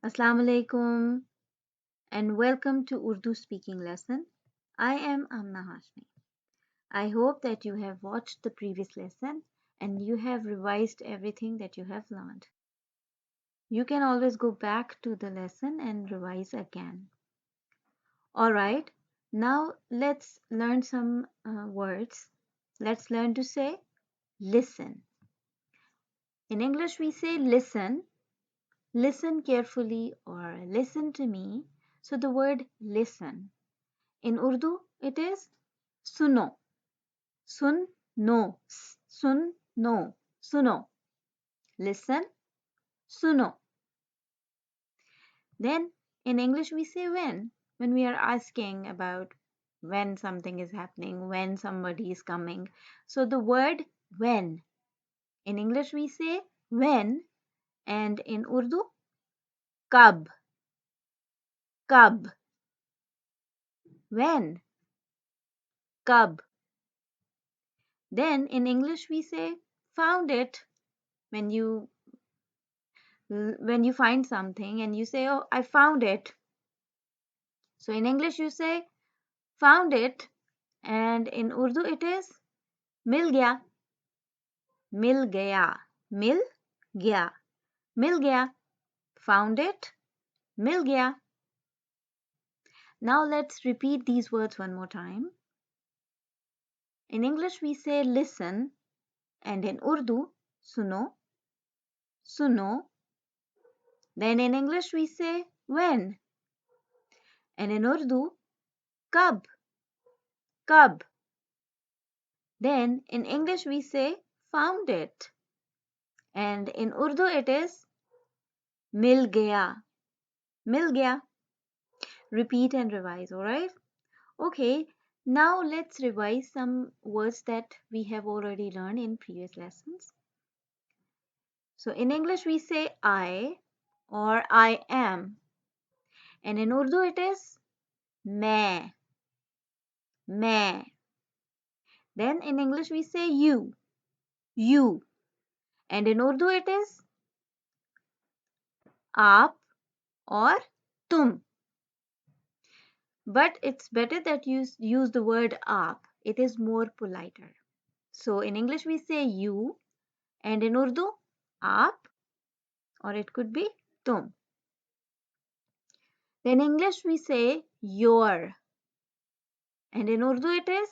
Assalamu alaikum and welcome to Urdu Speaking Lesson. I am Amna Hashmi. I hope that you have watched the previous lesson and you have revised everything that you have learned. You can always go back to the lesson and revise again. Alright, now let's learn some words. Let's learn to say listen. In English we say listen, listen carefully or listen to me. So the word listen. In Urdu, it is suno. Sun, no. Sun, no. Suno. Listen, suno. Then in English, we say when we are asking about when something is happening, when somebody is coming. So the word when. In English, we say when, and in Urdu, kab. Kab. When? Kab. Then in English, we say found it when you find something and you say, oh, I found it. So in English you say found it, and in Urdu it is mil gaya. Mil gaya. Mil gaya. Mil gaya. Found it. Mil gaya. Now let's repeat these words one more time. In English we say listen, and in Urdu suno. Suno. Then in English we say when, and in Urdu kab. Kab. Then in English we say found it, and in Urdu it is mil gaya. Mil gaya. Repeat and revise, alright? Okay, now let's revise some words that we have already learned in previous lessons. So in English we say I or I am, and in Urdu it is main. Main. Then in English we say you. You. And in Urdu it is aap or tum. But it's better that you use the word aap. It is more politer. So in English we say you, and in Urdu aap, or it could be tum. Then in English we say your, and in Urdu it is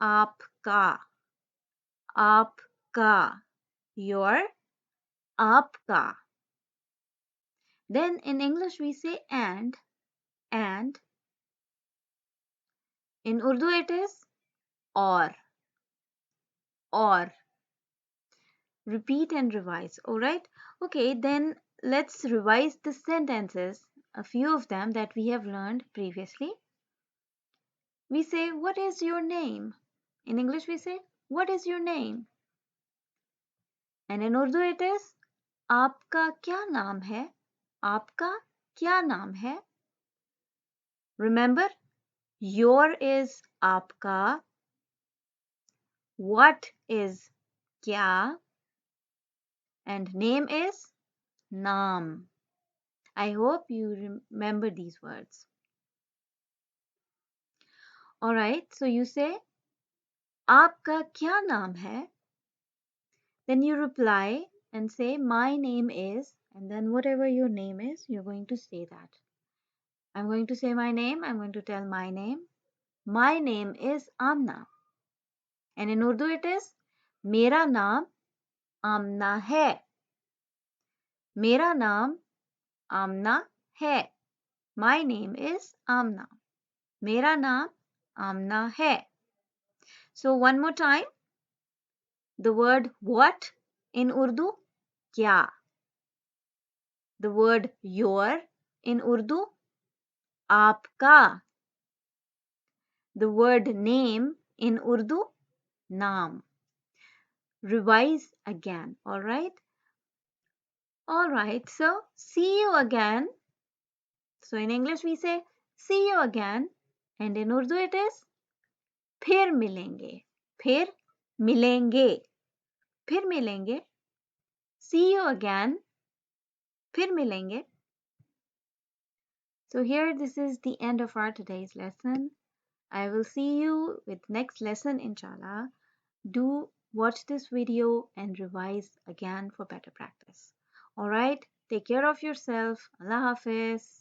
aapka. Aapka. Your, aapka. Then in English we say and in Urdu it is or. Repeat and revise, alright? Okay, then let's revise the sentences, a few of them that we have learned previously. We say, what is your name? In English we say, what is your name? And in Urdu it is, आपका क्या नाम है? आपका क्या नाम है? Remember, your is आपका, what is क्या, and name is naam. I hope you remember these words. Alright, so you say, आपका क्या नाम है? Then you reply and say, my name is, and then whatever your name is, you're going to say that. I'm going to say my name, I'm going to tell my name. My name is Amna. And in Urdu it is, मेरा नाम आमना है. मेरा नाम आमना है. My name is Amna. मेरा नाम आमना है. So one more time. The word what in Urdu, kya. The word your in Urdu, aapka. The word name in Urdu, naam. Revise again, alright? Alright, so see you again. So in English we say see you again, and in Urdu it is फिर मिलेंगे. फिर मिलेंगे. फिर मिलेंगे. See you again. फिर मिलेंगे. So here, this is the end of our today's lesson. I will see you with next lesson, inshallah. Do watch this video and revise again for better practice. All right, take care of yourself. Allah Hafiz.